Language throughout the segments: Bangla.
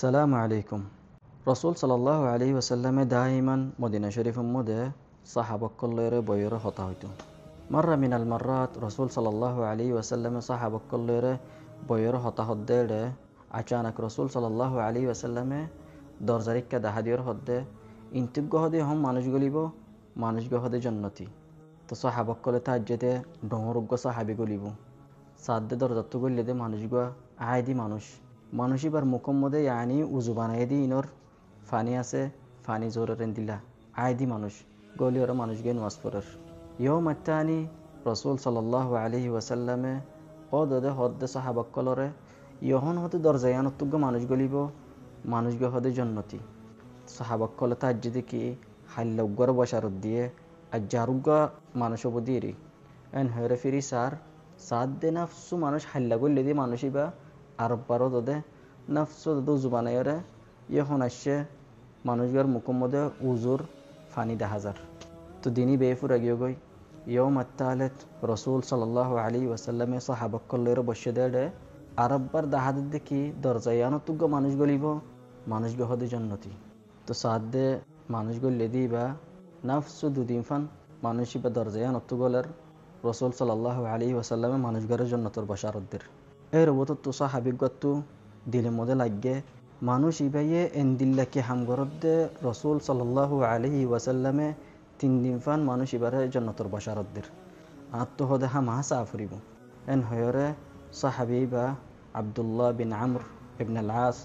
সালামু আলাইকুম। রসুল সাল্লাল্লাহু আলাইহি ওয়াসাল্লামে দাইমান মদিনা শরীফের মধ্যে সাহাবকলের বইয়ের হতা হইতো। মাররা মিনাল মাররাত রসুল সাল্লাল্লাহু আলাইহি ওয়াসাল্লামে সাহাবকলের বইয়ের হতা হদ্দে আচানক রসুল সাল্লাল্লাহু আলাইহি ওয়াসাল্লামে দরজারিক্কা দাহাদিয়র হদ্দে ইন্তিগ্য হদে হম মানুষ গলিব মানুষগ হদে জন্নতি। তো সাহাবকলে তাজ্যেতে ডহরুগ্য সাহাবি গলিব সাদ্দে দরজাত্ত গলিলে দে মানুষগুয়া আয়দি মানুষ এবার মুকম্মদে ইয়ানি উজু বানাই দি ইনর ফানি আছে ফানি জোরেন দিলা আয়দি মানুষ গলি ওরা মানুষ গে নোয়াজ পড়ার ইয়ো মাত্তানি রসুল সাল্লাল্লাহু আলাইহি ওয়াসাল্লামে ও দদে হদ্দে সাহাবাক্কলরে ইহন হতে দরজায়ানতুগ্য মানুষ গলিব মানুষ গে হদে জন্নতি। সাহাবাক্কলে তাজ্জিদে কি হাল্লা উগ্গর বসারত দিয়ে আর জারুগ্গা মানুষ অবদিরি এন হরে ফিরি সাদ দে নাফসু মানুষ হাল্লা গল্লে দিয়ে মানুষই বা আরব পারো দদে নাফসু দদে উজু বানাইরে ইয়খন আসছে মানুষগার মুকম্মদে উজুর ফানি দেহাজার। তো দিনই বেফুর আগিয়ে গই ইয়ো মাত্তালেত রসুল সাল্লাল্লাহু আলাইহি ওয়াসাল্লামে সাহাবাক্কলের বসে দেড়ে আরববার দাহাদের দেখি দরজায়ানতুগ্য মানুষ গলিব মানুষ গহদে জন্নতি। তো সাদে মানুষ গল্লে দি বা নাফসু দুদিন ফান মানুষই বা দরজায়ানতুগলের রসুল সাল্লাল্লাহু আলাইহি ওয়াসাল্লামে মানুষগারের জন্নতর বসারতদের এর ওবত তো সাহাবিগতু দিলের মধ্যে লাগে মানুষ ইবাইয়ে এন্দিল্লাকে হামগরদ্দে রসুল সাল্লাল্লাহু আলাইহি ওয়াসাল্লামে 3 দিন ফান মানুষ ইবারে জন্নতর বসারতদের আত্মহদে হামা সাফরিব এন হয়রে সাহাবি বা আব্দুল্লাহ বিন আমর ইবনে আল আস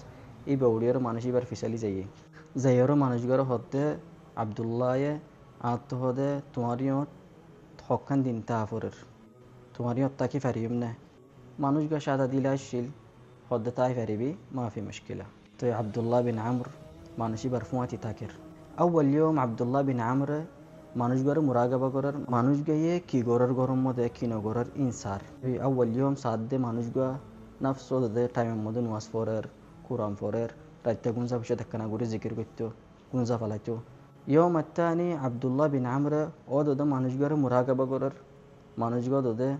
এই বৌড়িয়ার মানুষ ইবার ফিসালি যাইয়ের মানুষগার হদ্দে আব্দুল্লাহে আত্মহদে তোমারিও হকান দিন তাফরের তোমারিও তাকি ফারিম না মানুষ গা সাদা দিলা শিল হদ্দে তাই ফারিবি মাফি মুশকিলা। তো আব্দুল্লাহ বিন আমর মানুষই বারফুয়াতি তাকের আউ্বাল ইয়ম আব্দুল্লাহ বিন আমর মানুষ গড়ে মুরাগাবা করার মানুষ গাইয়ে কি গড়ার গরম মধ্যে কি নগরের ইনসার এই আউ্বাল ইয়ম সাদে মানুষ গা নাফস দে টাইমের মধ্যে নোয়াজ পড়ের কোরআন পড়ের রাত্রে গুঞ্জা বসে দেখা করে জিকির করতো গুঞ্জা ফালাইতো। ইয়ম আত্মানি আব্দুল্লাহ বিন আমর ও দদে মানুষ গড়ে মুরাগাবা করার মানুষ গা দদে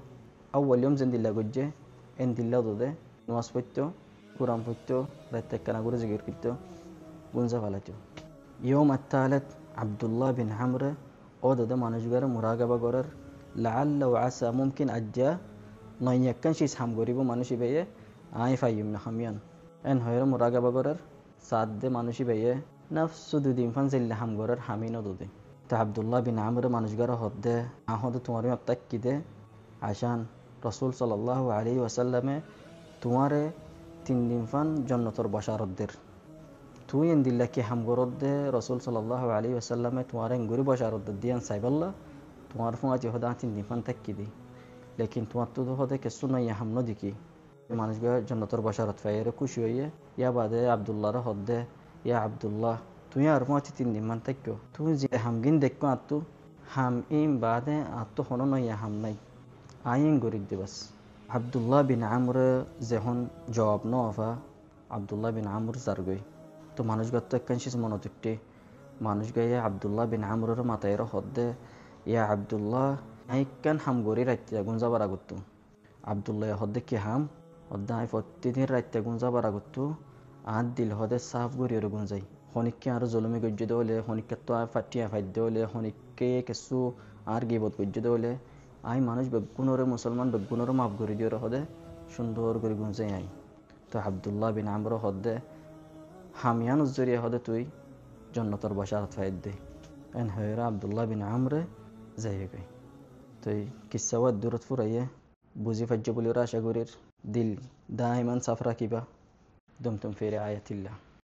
আউ্বাল ইয়ম জেন্দিল্লা গজ্জে এন দিল্লা দদে নোয়াজ পড়তো কোরআন পড়তো রাত্রে কানা করে জিকির করতো গুঞ্জা ফালাইতো। ইয়ম আত্তালেত আব্দুল্লাহ বিন আমর ও দদে মানুষ গড়ে মুরাগাবা করার লাআল্লা ওয়া আসা মুমকিন আজ্জা নয়্যাক্কান শিস হাম গরিব মানুষই বেয়ে আই ফাইম না হামিয়ান এন হয়ের মুরাগাবা করার সাদে মানুষই বেয়ে নাফসু দুদিন ফান জিল্লা হাম গরার হামিন দুদে। তা আব্দুল্লাহ বিন আমর মানুষ গড়ে হদ্দে আহদে তোমার আত্তাক্কি দে আশান রসুল সাল্লাল্লাহু আলাইহি ওয়াসাল্লামে তোমারে 3 দিন ফান জন্নতর বসারতদের তুই এন দিল্লাকে হামগরদ্দে রসুল সাল্লাল্লাহু আলাইহি ওয়াসাল্লামে তোমার এঙ্গুরি বসারদ্দের দিয়ান সাইবাল্লা তোমার ফুঁয়াতি হদা 3 দিন ফান তাক্কি দি লেকিন তোমার তো হদে কেসু নাই হামনো দিকি মানুষগুলো জন্নতর বসারত ফাইয়ের খুশি হইয়ে ইয়া বাদে আব্দুল্লাহর হদ্দে ইয়া আব্দুল্লাহ তুই আর ফুঁয়াতি 3 দিন মান তাক্কিও তুই যে হামগিন দেখো আত্তু হাম ইম বাদে আত্তু হনো নয় হাম নাই আইন গরিব দিবস। আব্দুল্লাহ বিন আমর যখন জবাব নফা আব্দুল্লাহ বিন আমর জারগই তো মানুষ গত একখানশিস মনোযুক্তি মানুষ গাইয়ে আব্দুল্লাহ বিন আমরের মাথায়ের হদ্দে ইয়া আব্দুল্লাহ আইকান হাম গরি রাইতে গুণ যাবার আগত্তু আব্দুল্লাহ হদ্দে কি হাম হদ্দে আই প্রতিদিন রাইতে গুণ যাবার আগত্তু আর দিল হদে সাফ গরিয়র গুণ যাই হনিককে আর জলমি গজ্য দেওলে হনিককে তো আর ফাটিয়া ফাইদ দেওলে হনিককে কেসু আর গিবত গজ্য দেওলে আই মানুষ বেগুণরে মুসলমান বেগুণরে মাফ করে দিয়ে হদে সুন্দর করে গুঞ্জাই আই। তো আব্দুল্লাহ বিন আমর হদে হামিয়ান উজ্জরিয়া হদে তুই জন্নতর বসারত ফাইদ দে এন হয়েরা আব্দুল্লাহ বিন আমরে যাই গাই তুই কিসাওয়া দূরত ফুরাইয়ে বুঝি ফাজ্য বলিওরা আশা করির দিল দাইমান সাফ রাখিবা দুমতুম ফিরে আয়াতিল্লাহ।